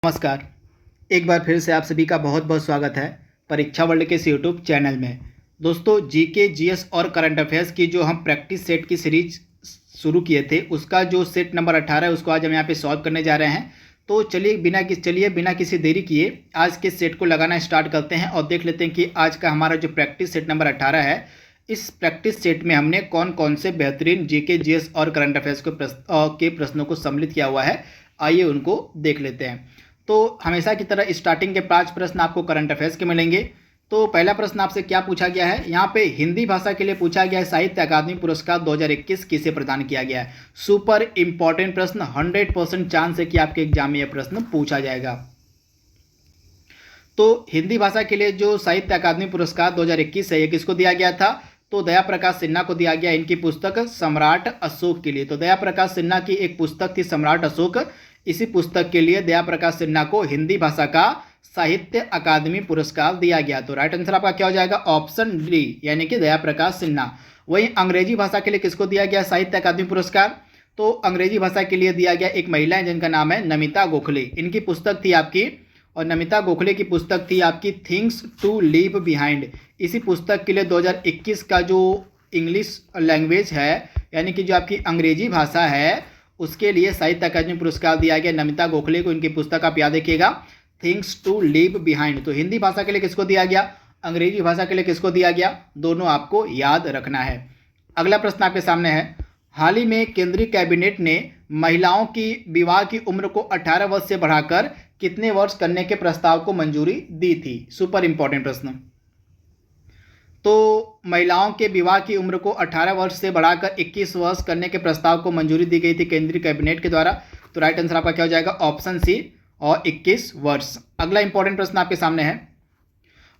नमस्कार। एक बार फिर से आप सभी का बहुत बहुत स्वागत है परीक्षा वर्ल्ड के इस यूट्यूब चैनल में। दोस्तों, जीके, जीएस और करंट अफेयर्स की जो हम प्रैक्टिस सेट की सीरीज शुरू किए थे उसका जो सेट नंबर 18 है उसको आज हम यहाँ पे सॉल्व करने जा रहे हैं। तो चलिए बिना किसी देरी किए आज के सेट को लगाना स्टार्ट करते हैं और देख लेते हैं कि आज का हमारा जो प्रैक्टिस सेट नंबर 18 है, इस प्रैक्टिस सेट में हमने कौन कौन से बेहतरीन जीके, जीएस और करंट अफेयर्स के प्रश्नों को सम्मिलित किया हुआ है। आइए उनको देख लेते हैं। तो हमेशा की तरह स्टार्टिंग के 5 प्रश्न आपको करंट अफेयर्स के मिलेंगे। तो पहला प्रश्न आपसे क्या पूछा गया है, यहाँ पे हिंदी भाषा के लिए पूछा गया है साहित्य अकादमी पुरस्कार 2021 किसे प्रदान किया गया है। सुपर इंपॉर्टेंट प्रश्न, 100% चांस है कि आपके एग्जाम में यह प्रश्न पूछा जाएगा। तो हिंदी भाषा के लिए जो साहित्य अकादमी पुरस्कार 2021 है ये किसको दिया गया था, तो दया प्रकाश सिन्हा को दिया गया। इनकी पुस्तक सम्राट अशोक के लिए। तो दया प्रकाश सिन्हा की एक पुस्तक थी सम्राट अशोक, इसी पुस्तक के लिए दया प्रकाश सिन्हा को हिंदी भाषा का साहित्य अकादमी पुरस्कार दिया गया। तो राइट आंसर आपका क्या हो जाएगा, ऑप्शन डी, यानी कि दया प्रकाश सिन्हा। वहीं अंग्रेजी भाषा के लिए किसको दिया गया साहित्य अकादमी पुरस्कार, तो अंग्रेजी भाषा के लिए दिया गया एक महिला जिनका नाम है नमिता गोखले। इनकी पुस्तक थी आपकी, और नमिता गोखले की पुस्तक थी आपकी थिंग्स टू लीव बिहाइंड। इसी पुस्तक के लिए 2021 का जो इंग्लिश लैंग्वेज है, यानी कि जो आपकी अंग्रेजी भाषा है, उसके लिए साहित्य अकादमी पुरस्कार दिया गया नमिता गोखले को। इनकी पुस्तक आप याद रखिएगा, थिंग्स टू लीव बिहाइंड। तो हिंदी भाषा के लिए किसको दिया गया, अंग्रेजी भाषा के लिए किसको दिया गया, दोनों आपको याद रखना है। अगला प्रश्न आपके सामने है, हाल ही में केंद्रीय कैबिनेट ने महिलाओं की विवाह की उम्र को 18 वर्ष से बढ़ाकर कितने वर्ष करने के प्रस्ताव को मंजूरी दी थी। सुपर इंपॉर्टेंट प्रश्न। तो महिलाओं के विवाह की उम्र को 18 वर्ष से बढ़ाकर 21 वर्ष करने के प्रस्ताव को मंजूरी दी गई थी केंद्रीय कैबिनेट के द्वारा। तो राइट आंसर आपका क्या हो जाएगा, ऑप्शन सी, और 21 वर्ष। अगला इंपॉर्टेंट प्रश्न आपके सामने है,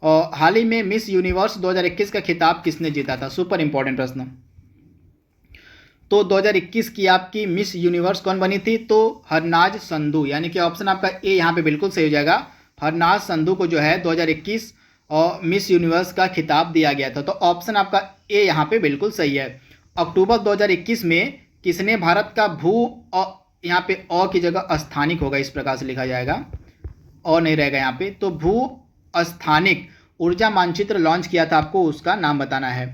और हाल ही में मिस यूनिवर्स 2021 का खिताब किसने जीता था। सुपर इंपॉर्टेंट प्रश्न। तो 2021 की आपकी मिस यूनिवर्स कौन बनी थी, तो हरनाज संधू, यानी कि ऑप्शन आपका ए यहाँ पे बिल्कुल सही हो जाएगा। हरनाज संधू को जो है 2021 और मिस यूनिवर्स का खिताब दिया गया था। तो ऑप्शन आपका ए यहाँ पे बिल्कुल सही है। अक्टूबर 2021 में किसने भारत का भू, और यहाँ पे अ की जगह स्थानिक होगा, इस प्रकार से लिखा जाएगा, और नहीं रहेगा यहाँ पे। तो भू स्थानिक ऊर्जा मानचित्र लॉन्च किया था, आपको उसका नाम बताना है।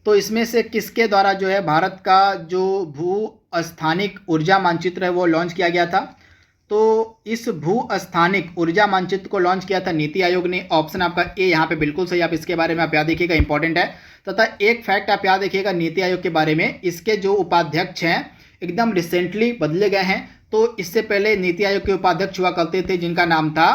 तो इसमें से किसके द्वारा जो है भारत का जो भू स्थानिक ऊर्जा मानचित्र है वो लॉन्च किया गया था। तो इस भू स्थानिक ऊर्जा मानचित्र को लॉन्च किया था नीति आयोग ने। ऑप्शन आपका ए यहाँ पे बिल्कुल सही। आप इसके बारे में आप याद रखिएगा, इंपॉर्टेंट है। तथा एक फैक्ट आप याद रखिएगा नीति आयोग के बारे में, इसके जो उपाध्यक्ष हैं एकदम रिसेंटली बदले गए हैं। तो इससे पहले नीति आयोग के उपाध्यक्ष हुआ करते थे जिनका नाम था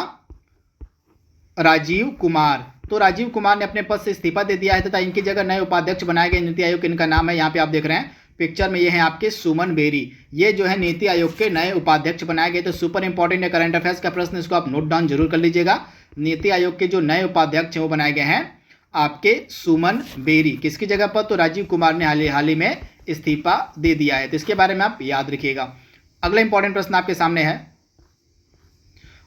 राजीव कुमार। तो राजीव कुमार ने अपने पद से इस्तीफा दे दिया है तथा इनकी जगह नए उपाध्यक्ष बनाए गए नीति आयोग के। इनका नाम है, यहाँ पे आप देख रहे हैं पिक्चर में, ये हैं आपके सुमन बेरी। ये जो है नीति आयोग के नए उपाध्यक्ष बनाए गए। तो सुपर इंपॉर्टेंट है करंट अफेयर्स का प्रश्न, इसको आप नोट डाउन जरूर कर लीजिएगा। नीति आयोग के जो नए उपाध्यक्ष हैं वो बनाए गए हैं आपके सुमन बेरी। किसकी जगह पर, तो राजीव कुमार ने हाल ही में इस्तीफा दे दिया है। तो इसके बारे में आप याद रखिएगा। अगला इंपॉर्टेंट प्रश्न आपके सामने है,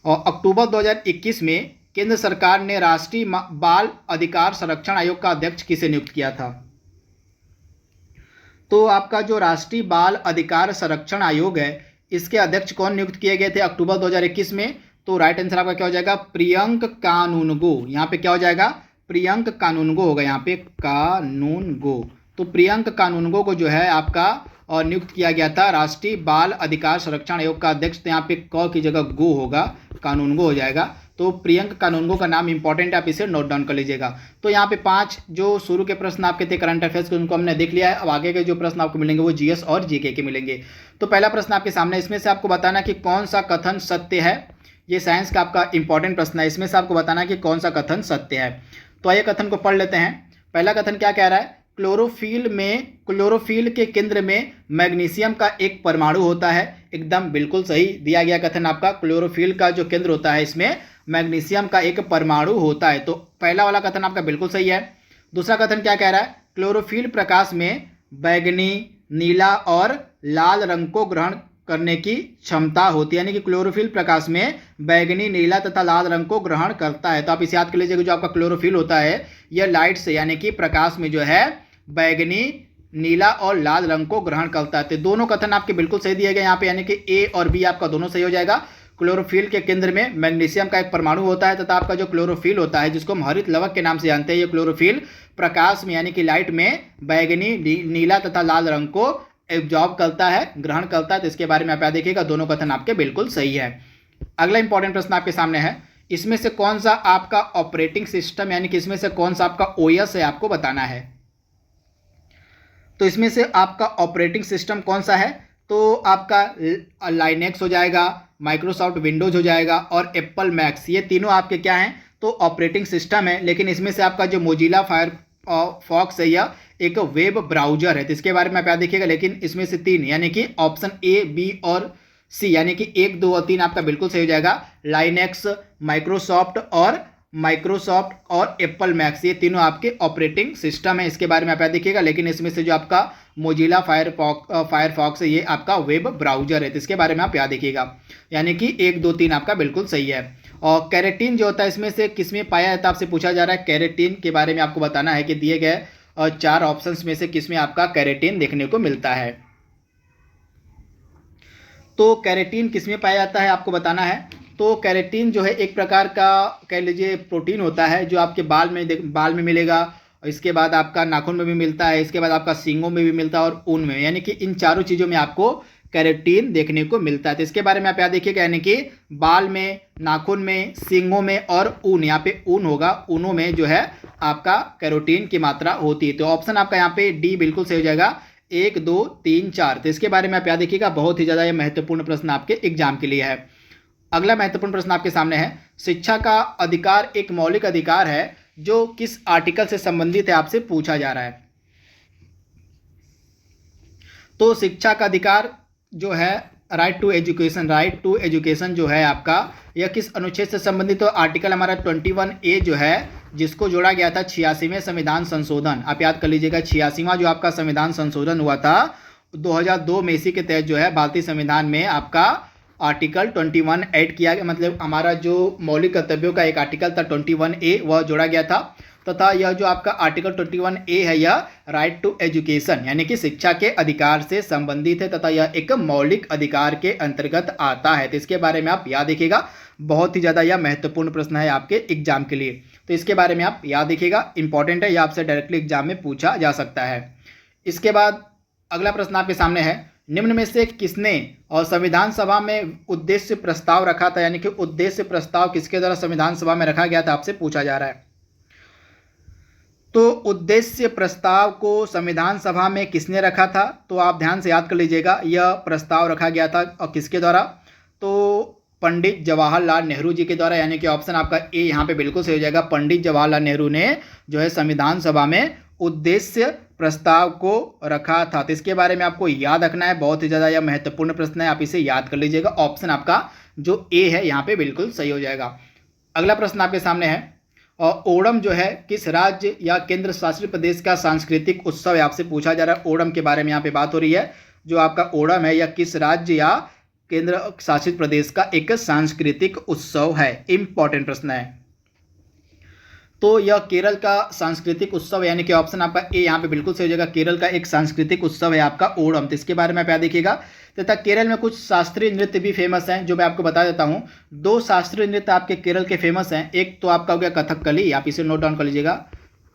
और अक्टूबर 2021 में केंद्र सरकार ने राष्ट्रीय बाल अधिकार संरक्षण आयोग का अध्यक्ष किसे नियुक्त किया था। तो आपका जो राष्ट्रीय बाल अधिकार संरक्षण आयोग है इसके अध्यक्ष कौन नियुक्त किए गए थे अक्टूबर 2021 में। तो राइट आंसर आपका क्या हो जाएगा, प्रियंक कानूनगो। यहाँ पे क्या हो जाएगा, प्रियंक कानूनगो होगा, यहाँ पे कानूनगो। तो प्रियंक कानूनगो को जो है आपका और नियुक्त किया गया था राष्ट्रीय बाल अधिकार संरक्षण आयोग का अध्यक्ष। तो यहाँ पे क की जगह गो होगा, कानूनगो हो जाएगा। तो प्रियंक कानूनगो का नाम इंपॉर्टेंट है, आप इसे नोट डाउन कर लीजिएगा। तो यहाँ पे 5 जो शुरू के प्रश्न आपके थे करंट अफेयर्स के उनको हमने देख लिया है। अब आगे के जो प्रश्न आपको मिलेंगे वो जीएस और जीके के मिलेंगे। तो पहला प्रश्न आपके सामने, इसमें से आपको बताना कि कौन सा कथन सत्य है। ये साइंस का आपका इंपॉर्टेंट प्रश्न है, इसमें से आपको बताना कि कौन सा कथन सत्य है। तो आइए कथन को पढ़ लेते हैं। पहला कथन क्या कह रहा है, क्लोरोफिल के केंद्र में मैग्नीशियम का एक परमाणु होता है। एकदम बिल्कुल सही दिया गया कथन आपका, क्लोरोफिल का जो केंद्र होता है इसमें मैग्नीशियम का एक परमाणु होता है। तो पहला वाला कथन आपका बिल्कुल सही है। दूसरा कथन क्या कह रहा है, क्लोरोफिल प्रकाश में बैगनी, नीला और लाल रंग को ग्रहण करने की क्षमता होती है, यानी कि क्लोरोफिल प्रकाश में बैगनी, नीला तथा लाल रंग को ग्रहण करता है। तो आप इसे याद कर लीजिएगा, जो आपका क्लोरोफिल होता है यह लाइट से यानी कि प्रकाश में जो है बैगनी, नीला और लाल रंग को ग्रहण करता है। तो दोनों कथन आपके बिल्कुल सही दिए गए यहाँ पे, यानी कि ए और बी आपका दोनों सही हो जाएगा। क्लोरोफिल के केंद्र में मैग्नीशियम का एक परमाणु होता है तथा आपका जो क्लोरोफिल होता है जिसको हम हरित लवक के नाम से जानते हैं, ये क्लोरोफिल प्रकाश में यानी कि लाइट में बैगनी, नीला तथा लाल रंग को एब्जॉर्ब करता है, ग्रहण करता है। तो इसके बारे में आप याद देखिएगा, दोनों कथन आपके बिल्कुल सही है। अगला इंपॉर्टेंट प्रश्न आपके सामने है, इसमें से कौन सा आपका ऑपरेटिंग सिस्टम यानी कि इसमें से कौन सा आपका ओएस है, आपको बताना है। तो इसमें से आपका ऑपरेटिंग सिस्टम कौन सा है, तो आपका लाइनेक्स हो जाएगा, माइक्रोसॉफ्ट विंडोज हो जाएगा और एप्पल मैक्स, ये तीनों आपके क्या हैं, तो ऑपरेटिंग सिस्टम है। लेकिन इसमें से आपका जो मोजिला फायरफॉक्स है यह एक वेब ब्राउजर है, तो इसके बारे में आप याद देखिएगा। लेकिन इसमें से तीन यानी कि ऑप्शन ए, बी और सी यानी कि 1, 2 और 3 आपका बिल्कुल सही हो जाएगा। लाइनेक्स, माइक्रोसॉफ्ट और एप्पल मैक्स, ये तीनों आपके ऑपरेटिंग सिस्टम है, इसके बारे में आप याद देखिएगा। लेकिन इसमें से जो आपका मोजिला फायरफॉक्स है ये आपका वेब ब्राउजर है, तो इसके बारे में आप याद देखिएगा। यानी कि 1, 2, 3 आपका बिल्कुल सही है। और कैरेटीन जो होता है इसमें से किसमें पाया जाता है, आपसे पूछा जा रहा है। कैरेटीन के बारे में आपको बताना है कि दिए गए 4 ऑप्शंस में से किसमें आपका कैरेटीन देखने को मिलता है। तो कैरेटीन किसमें पाया जाता है आपको बताना है। तो कैरेटीन जो है एक प्रकार का कह लीजिए प्रोटीन होता है जो आपके बाल में मिलेगा, इसके बाद आपका नाखून में भी मिलता है, इसके बाद आपका सींगों में भी मिलता है और ऊन में, यानी कि इन चारों चीज़ों में आपको कैरेटीन देखने को मिलता है। तो इसके बारे में आप याद देखिएगा, यानी कि बाल में, नाखून में, सींगों में और ऊन, यहाँ पे ऊन होगा, ऊनों में जो है आपका कैरोटीन की मात्रा होती है। तो ऑप्शन आपका यहाँ पे डी बिल्कुल सही हो जाएगा, 1, 2, 3, 4। तो इसके बारे में आप याद देखिएगा, बहुत ही ज़्यादा यह महत्वपूर्ण प्रश्न आपके एग्जाम के लिए है। अगला महत्वपूर्ण प्रश्न आपके सामने है, शिक्षा का अधिकार एक मौलिक अधिकार है जो किस आर्टिकल से संबंधित है, आपसे पूछा जा रहा है। तो शिक्षा का अधिकार जो है राइट टू एजुकेशन जो है आपका, यह किस अनुच्छेद से संबंधित हो, आर्टिकल हमारा 21A जो है, जिसको जोड़ा गया था 86वें संविधान संशोधन। आप याद कर लीजिएगा, 86वां जो आपका संविधान संशोधन हुआ था 2002 में, इसी के तहत जो है भारतीय संविधान में आपका आर्टिकल 21 ऐड किया गया, मतलब हमारा जो मौलिक कर्तव्यों का एक आर्टिकल था 21A वह जोड़ा गया था। तथा यह जो आपका आर्टिकल 21A है यह राइट टू एजुकेशन यानी कि शिक्षा के अधिकार से संबंधित है तथा यह एक मौलिक अधिकार के अंतर्गत आता है। तो इसके बारे में आप याद रखिएगा, बहुत ही ज़्यादा यह महत्वपूर्ण प्रश्न है आपके एग्जाम के लिए, तो इसके बारे में आप याद रखिएगा, इंपॉर्टेंट है, यह आपसे डायरेक्टली एग्जाम में पूछा जा सकता है। इसके बाद अगला प्रश्न आपके सामने है, निम्न में से किसने और संविधान सभा में उद्देश्य प्रस्ताव रखा था, यानी कि उद्देश्य प्रस्ताव किसके द्वारा संविधान सभा में रखा गया था, आपसे पूछा जा रहा है। तो उद्देश्य प्रस्ताव को संविधान सभा में किसने रखा था, तो आप ध्यान से याद कर लीजिएगा, यह प्रस्ताव रखा गया था और किसके द्वारा, तो पंडित जवाहरलाल नेहरू जी के द्वारा, यानी कि ऑप्शन आपका ए यहाँ पे बिल्कुल सही हो जाएगा। पंडित जवाहरलाल नेहरू ने जो है संविधान सभा में उद्देश्य प्रस्ताव को रखा था। तो इसके बारे में आपको याद रखना है, बहुत ही ज़्यादा यह महत्वपूर्ण प्रश्न है, आप इसे याद कर लीजिएगा। ऑप्शन आपका जो ए है यहाँ पे बिल्कुल सही हो जाएगा। अगला प्रश्न आपके सामने है, और ओणम जो है किस राज्य या केंद्र शासित प्रदेश का सांस्कृतिक उत्सव है, आपसे पूछा जा रहा है। ओणम के बारे में यहाँ पे बात हो रही है, जो आपका ओणम है यह किस राज्य या केंद्र शासित प्रदेश का एक सांस्कृतिक उत्सव है, इंपॉर्टेंट प्रश्न है। तो यह केरल का सांस्कृतिक उत्सव, यानी कि ऑप्शन आपका ए यहाँ पे बिल्कुल सही हो जाएगा, केरल का एक सांस्कृतिक उत्सव है आपका ओणम। तो इसके बारे में आप याद देखिएगा। तथा केरल में कुछ शास्त्रीय नृत्य भी फेमस हैं, जो मैं आपको बता देता हूँ। 2 शास्त्रीय नृत्य आपके केरल के फेमस हैं, एक तो आपका हो गया कथकली, आप इसे नोट डाउन कर लीजिएगा,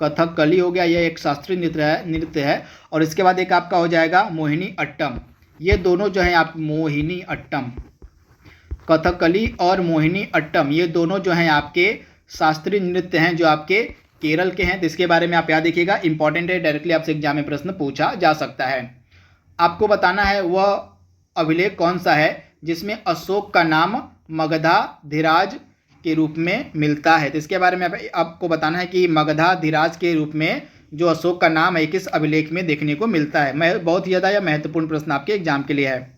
कथकली हो गया, यह एक शास्त्रीय नृत्य है। और इसके बाद एक आपका हो जाएगा मोहिनी अट्टम, ये दोनों जो हैं आप, मोहिनी अट्टम, कथकली और मोहिनी अट्टम, ये दोनों जो हैं आपके शास्त्रीय नृत्य हैं जो आपके केरल के हैं। तो इसके बारे में आप याद रखिएगा, इंपॉर्टेंट है, डायरेक्टली आपसे एग्जाम में प्रश्न पूछा जा सकता है। आपको बताना है वह अभिलेख कौन सा है जिसमें अशोक का नाम मगधाधिराज के रूप में मिलता है। तो इसके बारे में आपको बताना है कि मगधाधिराज के रूप में जो अशोक का नाम है किस अभिलेख में देखने को मिलता है। बहुत ही ज़्यादा यह महत्वपूर्ण प्रश्न आपके एग्जाम के लिए है।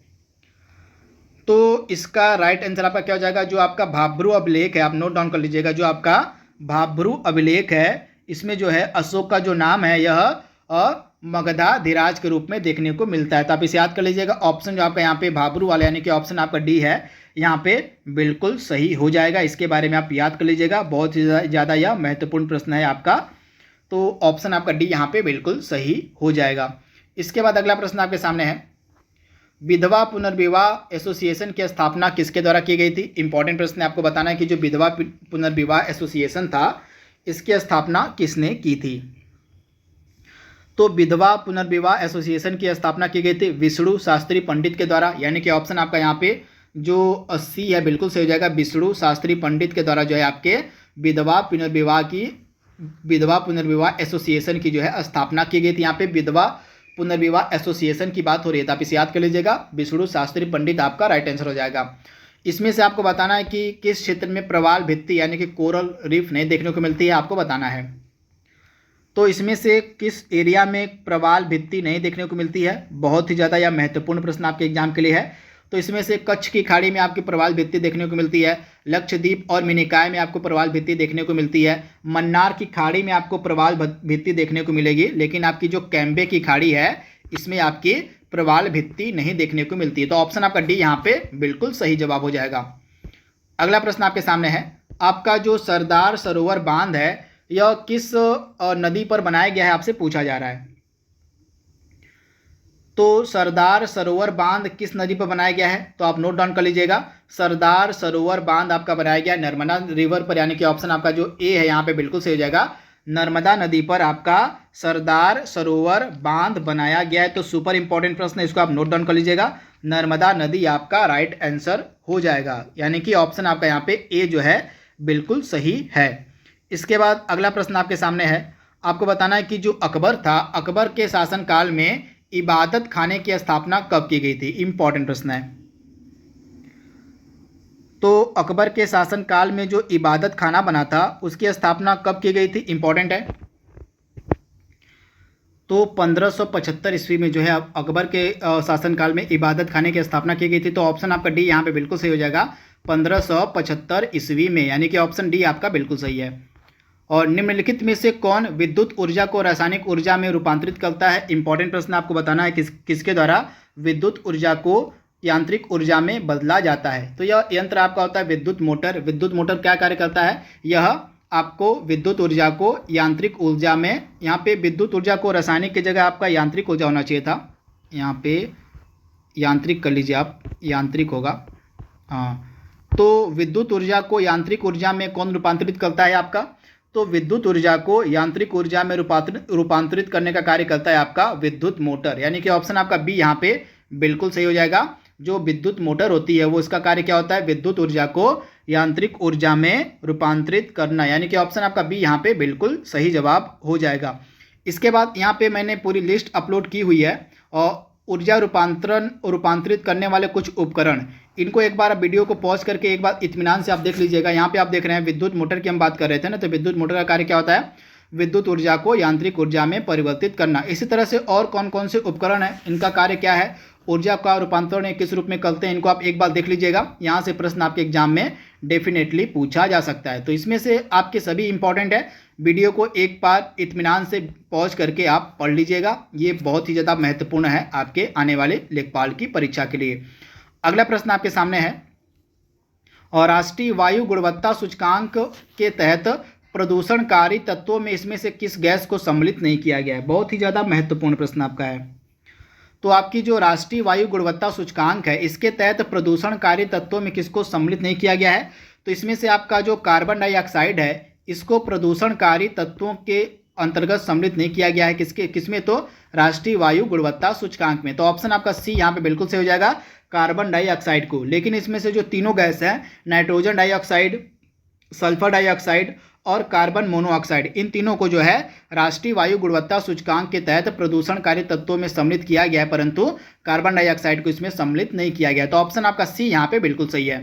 तो इसका राइट आंसर आपका क्या हो जाएगा, जो आपका भाब्रू अभिलेख है, आप नोट डाउन कर लीजिएगा, जो आपका भाब्रू अभिलेख है इसमें जो है अशोक का जो नाम है यह मगधाधिराज के रूप में देखने को मिलता है। तो आप इसे याद कर लीजिएगा। ऑप्शन जो आपका यहाँ पे भाब्रू वाला यानी कि ऑप्शन आपका डी है, यहाँ पे बिल्कुल सही हो जाएगा। इसके बारे में आप याद कर लीजिएगा, बहुत ही ज़्यादा यह महत्वपूर्ण प्रश्न है आपका। तो ऑप्शन आपका डी यहाँ पे बिल्कुल सही हो जाएगा। इसके बाद अगला प्रश्न आपके सामने है, विधवा पुनर्विवाह एसोसिएशन की स्थापना किसके द्वारा की गई थी? इंपॉर्टेंट प्रश्न है, आपको बताना है कि जो विधवा पुनर्विवाह एसोसिएशन था इसकी स्थापना किसने की थी? तो विधवा पुनर्विवाह एसोसिएशन की स्थापना की गई थी विष्णु शास्त्री पंडित के द्वारा, यानी कि ऑप्शन आपका यहाँ पे जो सी है बिल्कुल सही हो जाएगा। विष्णु शास्त्री पंडित के द्वारा जो है आपके विधवा पुनर्विवाह एसोसिएशन की जो है स्थापना की गई थी। यहाँ पे विधवा पुनर्विवाह एसोसिएशन की बात हो रही है, तो आप इसे याद कर लीजिएगा, विष्णु शास्त्री पंडित आपका राइट आंसर हो जाएगा। इसमें से आपको बताना है कि किस क्षेत्र में प्रवाल भित्ति यानी कि कोरल रीफ नहीं देखने को मिलती है, आपको बताना है। तो इसमें से किस एरिया में प्रवाल भित्ति नहीं देखने को मिलती है? बहुत ही ज़्यादा यह महत्वपूर्ण प्रश्न आपके एग्जाम के लिए है। तो इसमें से कच्छ की खाड़ी में आपकी प्रवाल भित्ति देखने को मिलती है, लक्षद्वीप और मिनिकॉय में आपको प्रवाल भित्ति देखने को मिलती है, मन्नार की खाड़ी में आपको प्रवाल भित्ति देखने को मिलेगी, लेकिन आपकी जो कैम्बे की खाड़ी है इसमें आपकी प्रवाल भित्ति नहीं देखने को मिलती है। तो ऑप्शन आपका डी यहाँ पे बिल्कुल सही जवाब हो जाएगा। अगला प्रश्न आपके सामने है, आपका जो सरदार सरोवर बांध है यह किस नदी पर बनाया गया है, आपसे पूछा जा रहा है। तो सरदार सरोवर बांध किस नदी पर बनाया गया है? तो आप नोट डाउन कर लीजिएगा, सरदार सरोवर बांध आपका बनाया गया नर्मदा रिवर पर, यानी कि ऑप्शन आपका जो ए है यहाँ पे बिल्कुल सही हो जाएगा। नर्मदा नदी पर आपका सरदार सरोवर बांध बनाया गया है। तो सुपर इंपॉर्टेंट प्रश्न है, इसको आप नोट डाउन कर लीजिएगा, नर्मदा नदी आपका राइट आंसर हो जाएगा, यानी कि ऑप्शन आपका यहाँ पे ए जो है बिल्कुल सही है। इसके बाद अगला प्रश्न आपके सामने है, आपको बताना है कि जो अकबर था, अकबर के शासनकाल में इबादत खाने की स्थापना कब की गई थी? इंपॉर्टेंट प्रश्न है। तो अकबर के शासनकाल में जो इबादत खाना बना था उसकी स्थापना कब की गई थी? इंपॉर्टेंट है। तो 1575 ईस्वी में जो है अकबर के शासनकाल में इबादत खाने की स्थापना की गई थी। तो ऑप्शन आपका डी यहाँ पे बिल्कुल सही हो जाएगा, 1575 ईस्वी में, यानी कि ऑप्शन डी आपका बिल्कुल सही है। और निम्नलिखित में से कौन विद्युत ऊर्जा को रासायनिक ऊर्जा में रूपांतरित करता है? इंपॉर्टेंट प्रश्न आपको बताना है किसके द्वारा विद्युत ऊर्जा को यांत्रिक ऊर्जा में बदला जाता है। तो यह यंत्र आपका होता है विद्युत मोटर। विद्युत मोटर क्या कार्य करता है? यह आपको विद्युत ऊर्जा को यांत्रिक ऊर्जा में, यहाँ पे विद्युत ऊर्जा को रासायनिक की जगह आपका यांत्रिक ऊर्जा होना चाहिए था, यहाँ पे यांत्रिक कर लीजिए आप, यांत्रिक होगा, हाँ। तो विद्युत ऊर्जा को यांत्रिक ऊर्जा में कौन रूपांतरित करता है आपका? तो विद्युत ऊर्जा को यांत्रिक ऊर्जा में रूपांतरित करने का कार्य करता है आपका विद्युत मोटर, यानी कि ऑप्शन आपका बी यहाँ पे बिल्कुल सही हो जाएगा। जो विद्युत मोटर होती है वो इसका कार्य क्या होता है? विद्युत ऊर्जा को यांत्रिक ऊर्जा में रूपांतरित करना, यानी कि ऑप्शन आपका बी यहाँ पे बिल्कुल सही जवाब हो जाएगा। इसके बाद यहाँ पे मैंने पूरी लिस्ट अपलोड की हुई है और ऊर्जा रूपांतरित करने वाले कुछ उपकरण, इनको एक बार वीडियो को पॉज करके एक बार इत्मीनान से आप देख लीजिएगा। यहाँ पे आप देख रहे हैं विद्युत मोटर की हम बात कर रहे थे ना, तो विद्युत मोटर का कार्य क्या होता है? विद्युत ऊर्जा को यांत्रिक ऊर्जा में परिवर्तित करना। इसी तरह से और कौन कौन से उपकरण हैं, इनका कार्य क्या है, ऊर्जा का रूपांतरण किस रूप में करते हैं, इनको आप एक बार देख लीजिएगा। यहाँ से प्रश्न आपके एग्जाम में डेफिनेटली पूछा जा सकता है। तो इसमें से आपके सभी इंपॉर्टेंट है, वीडियो को एक बार इत्मीनान से पॉज करके आप पढ़ लीजिएगा, ये बहुत ही ज़्यादा महत्वपूर्ण है आपके आने वाले लेखपाल की परीक्षा के लिए। अगला प्रश्न आपके सामने है, और राष्ट्रीय वायु गुणवत्ता सूचकांक के तहत प्रदूषणकारी तत्वों में इसमें से किस गैस को सम्मिलित नहीं किया गया है? बहुत ही ज़्यादा महत्वपूर्ण प्रश्न आपका है। तो आपकी जो राष्ट्रीय वायु गुणवत्ता सूचकांक है इसके तहत प्रदूषणकारी तत्वों में किसको सम्मिलित नहीं किया गया है? तो इसमें से आपका जो कार्बन डाइऑक्साइड है इसको प्रदूषणकारी तत्वों के अंतर्गत सम्मिलित नहीं किया गया है। किसमें? तो राष्ट्रीय वायु गुणवत्ता सूचकांक में। तो ऑप्शन आपका सी यहाँ पे बिल्कुल सही हो जाएगा, कार्बन डाइऑक्साइड को। लेकिन इसमें से जो तीनों गैस हैं, नाइट्रोजन डाइऑक्साइड, सल्फर डाइऑक्साइड और कार्बन मोनोऑक्साइड, इन तीनों को जो है राष्ट्रीय वायु गुणवत्ता सूचकांक के तहत प्रदूषणकारी तत्वों में सम्मिलित किया गया है, परंतु कार्बन डाइऑक्साइड को इसमें सम्मिलित नहीं किया गया। तो ऑप्शन आपका सी यहाँ पे बिल्कुल सही है।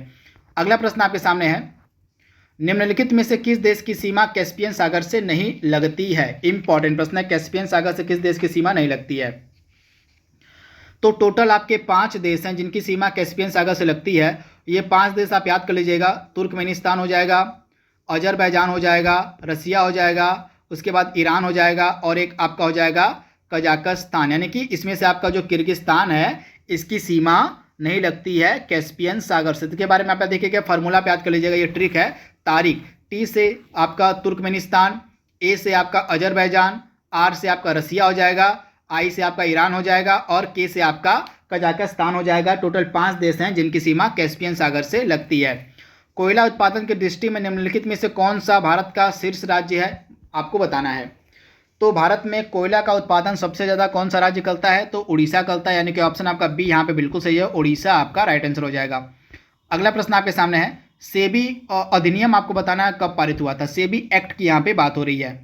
अगला प्रश्न आपके सामने है, निम्नलिखित में से किस देश की सीमा कैस्पियन सागर से नहीं लगती है? इंपॉर्टेंट प्रश्न है, कैस्पियन सागर से किस देश की सीमा नहीं लगती है? तो टोटल आपके 5 देश हैं जिनकी सीमा कैस्पियन सागर से लगती है। ये 5 देश आप याद कर लीजिएगा, तुर्कमेनिस्तान हो जाएगा, अजरबैजान हो जाएगा, रसिया हो जाएगा, उसके बाद ईरान हो जाएगा और एक आपका हो जाएगा कजाकिस्तान, यानी कि इसमें से आपका जो किर्गिस्तान है इसकी सीमा नहीं लगती है कैस्पियन सागर से। इसके बारे में आप देखिएगा, फार्मूला पे याद कर लीजिएगा, ये ट्रिक है। तारीख, टी से आपका तुर्कमेनिस्तान, ए से आपका अजरबैजान, आर से आपका रसिया हो जाएगा, आई से आपका ईरान हो जाएगा और के से आपका कजाकिस्तान हो जाएगा। टोटल 5 देश हैं जिनकी सीमा कैस्पियन सागर से लगती है। कोयला उत्पादन की दृष्टि में निम्नलिखित में से कौन सा भारत का शीर्ष राज्य है, आपको बताना है। तो भारत में कोयला का उत्पादन सबसे ज़्यादा कौन सा राज्य करता है, तो उड़ीसा करता है, यानी कि ऑप्शन आपका बी यहाँ पे बिल्कुल सही है, उड़ीसा आपका राइट आंसर हो जाएगा। अगला प्रश्न आपके सामने है, सेबी अधिनियम आपको बताना है कब पारित हुआ था। सेबी एक्ट की यहाँ पे बात हो रही है।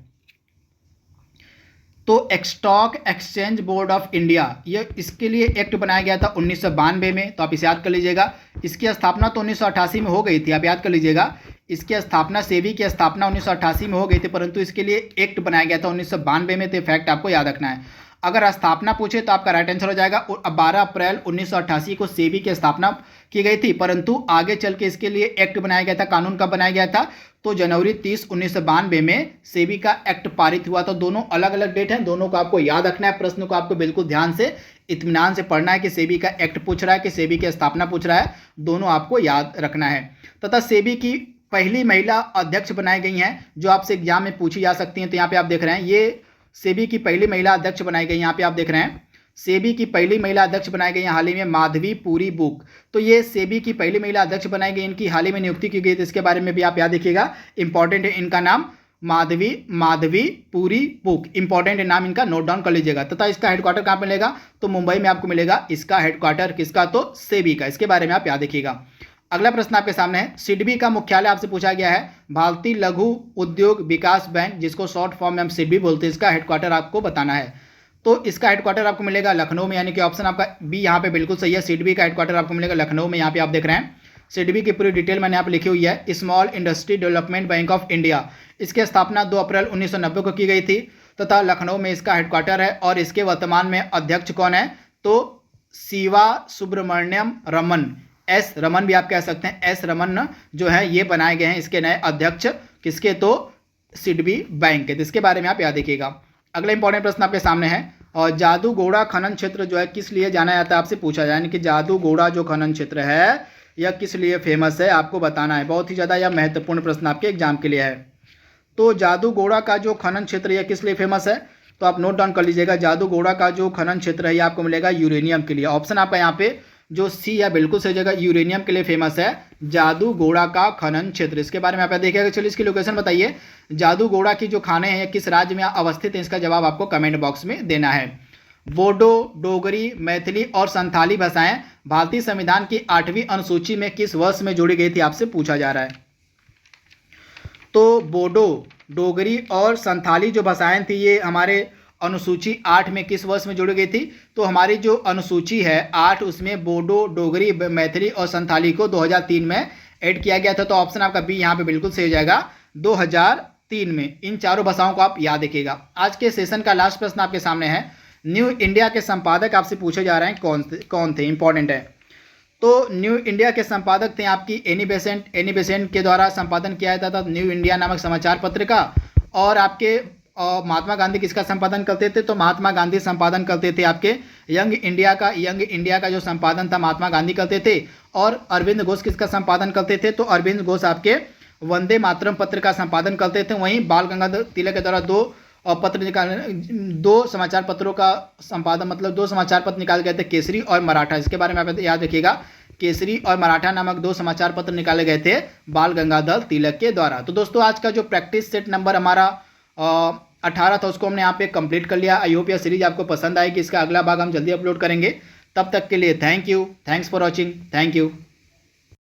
तो stock exchange board of India, ये इसके लिए एक्ट बनाया गया था 1992 में, तो आप इसे याद कर लीजिएगा। इसकी स्थापना तो 1988 में हो गई थी, आप याद कर लीजिएगा। इसकी स्थापना, सेबी की स्थापना 1988 में हो गई थी, परंतु इसके लिए एक्ट बनाया गया था 1992 में, तो फैक्ट आपको याद रखना है। अगर स्थापना पूछे तो आपका राइट आंसर हो जाएगा 12 अप्रैल 1988 को सेबी की स्थापना की गई थी, परंतु आगे चल के इसके लिए एक्ट बनाया गया था। कानून कब बनाया गया था, तो जनवरी 30 1992 में सेबी का एक्ट पारित हुआ था। दोनों अलग अलग डेट हैं, दोनों को आपको याद रखना है। प्रश्न को आपको बिल्कुल ध्यान से, इत्मीनान से पढ़ना है कि सेबी का एक्ट पूछ रहा है कि सेबी की स्थापना पूछ रहा है, दोनों आपको याद रखना है। तथा सेबी की पहली महिला अध्यक्ष बनाई गई हैं, जो आपसे एग्जाम में पूछी जा सकती हैं। तो यहाँ पे आप देख रहे हैं, ये सेबी की पहली महिला अध्यक्ष बनाई गई, यहाँ पे आप देख रहे हैं सेबी की पहली महिला अध्यक्ष बनाई गई है हाल ही में माधवी पुरी बुक। तो ये सेबी की पहली महिला अध्यक्ष बनाई गई, इनकी हाल ही में नियुक्ति की गई, तो इसके बारे में भी आप याद रखिएगा। इंपॉर्टेंट है इनका नाम माधवी पुरी बुक, इंपॉर्टेंट है नाम इनका, नोट डाउन कर लीजिएगा। तथा इसका हेडक्वार्टर कहाँ पे मिलेगा, तो मुंबई में आपको मिलेगा इसका हेडक्वार्टर, किसका, तो सेबी का। इसके बारे में आप याद रखिएगा। अगला प्रश्न आपके सामने है, सिडबी का मुख्यालय आपसे पूछा गया है। भारतीय लघु उद्योग विकास बैंक, जिसको शॉर्ट फॉर्म में हम सिडबी बोलते हैं, इसका हेडक्वार्टर आपको बताना है। तो इसका हेडक्वार्टर आपको मिलेगा लखनऊ में, यानी कि ऑप्शन आपका बी यहाँ पे बिल्कुल सही है। सिडबी का हेडक्वार्टर आपको मिलेगा लखनऊ में। यहाँ पे आप देख रहे हैं सिडबी की पूरी डिटेल मैंने यहाँ पे लिखी हुई है। Small industry development bank of India, इसकी स्थापना 2 अप्रैल 1990 को की गई थी, तथा लखनऊ में इसका हेडक्वार्टर है। और इसके वर्तमान में अध्यक्ष कौन है, तो शिवा सुब्रमण्यम रमन, एस रमन भी आप कह सकते हैं, एस रमन जो है ये बनाए गए हैं इसके नए अध्यक्ष, किसके, तो सिडबी बैंक के। तो इसके बारे में आप याद रखिएगा। अगला इंपॉर्टेंट प्रश्न आपके सामने है, और जादूगोड़ा खनन क्षेत्र जो है किस लिए जाना जाता है, आपसे पूछा जाए, यानी कि जादूगोड़ा जो खनन क्षेत्र है यह किस लिए फेमस है, आपको बताना है। बहुत ही ज़्यादा यह महत्वपूर्ण प्रश्न आपके एग्जाम के लिए है। तो जादूगोड़ा का जो खनन क्षेत्र यह किस लिए फेमस है, तो आप नोट डाउन कर लीजिएगा। जादूगोड़ा का जो खनन क्षेत्र है यह आपको मिलेगा यूरेनियम के लिए। ऑप्शन आपका यहाँ पे जो सी है बिल्कुल सही जगह, यूरेनियम के लिए फेमस है जादूगोड़ा का खनन क्षेत्र। इसके बारे में आप देखिएगा। चलिए इसकी लोकेशन बताइए, जादूगोड़ा की जो खाने हैं किस राज्य में अवस्थित है, इसका जवाब आपको कमेंट बॉक्स में देना है। बोडो, डोगरी, मैथिली और संथाली भाषाएं भारतीय संविधान की 8वीं अनुसूची में किस वर्ष में जोड़ी गई थी, आपसे पूछा जा रहा है। तो बोडो, डोगरी और संथाली जो भाषाएं थी ये हमारे अनुसूची 8 में किस वर्ष में जोड़ी गई थी, तो हमारी जो अनुसूची है 8 उसमें बोडो, डोगरी, मैथिली और संथाली को 2003 में ऐड किया गया था। तो ऑप्शन आपका बी यहाँ पे बिल्कुल सही हो जाएगा 2003 में। इन चारों भाषाओं को आप याद रखिएगा। आज के सेशन का लास्ट प्रश्न आपके सामने है, न्यू इंडिया के संपादक आपसे पूछे जा रहे हैं कौन थे, इंपॉर्टेंट है। तो न्यू इंडिया के संपादक थे आपकी एनी बेसेंट के द्वारा संपादन किया जाता था न्यू इंडिया नामक समाचार पत्र का। और आपके महात्मा गांधी किसका संपादन करते थे, तो महात्मा गांधी संपादन करते थे आपके यंग इंडिया का जो संपादन था महात्मा गांधी करते थे। और अरविंद घोष किसका संपादन करते थे, तो अरविंद घोष आपके वंदे मातरम पत्र का संपादन करते थे। वहीं बाल गंगाधर तिलक के द्वारा दो समाचार पत्रों का संपादन, मतलब 2 समाचार पत्र निकाले गए थे, केसरी और मराठा। इसके बारे में आप याद रखिएगा, केसरी और मराठा नामक 2 समाचार पत्र निकाले गए थे बाल गंगाधर तिलक के द्वारा। तो दोस्तों आज का जो प्रैक्टिस सेट नंबर हमारा 18 था उसको हमने यहाँ पे कंप्लीट कर लिया। आई होप यह सीरीज आपको पसंद आएगी। इसका अगला भाग हम जल्दी अपलोड करेंगे। तब तक के लिए thank you, thanks for watching, thank you.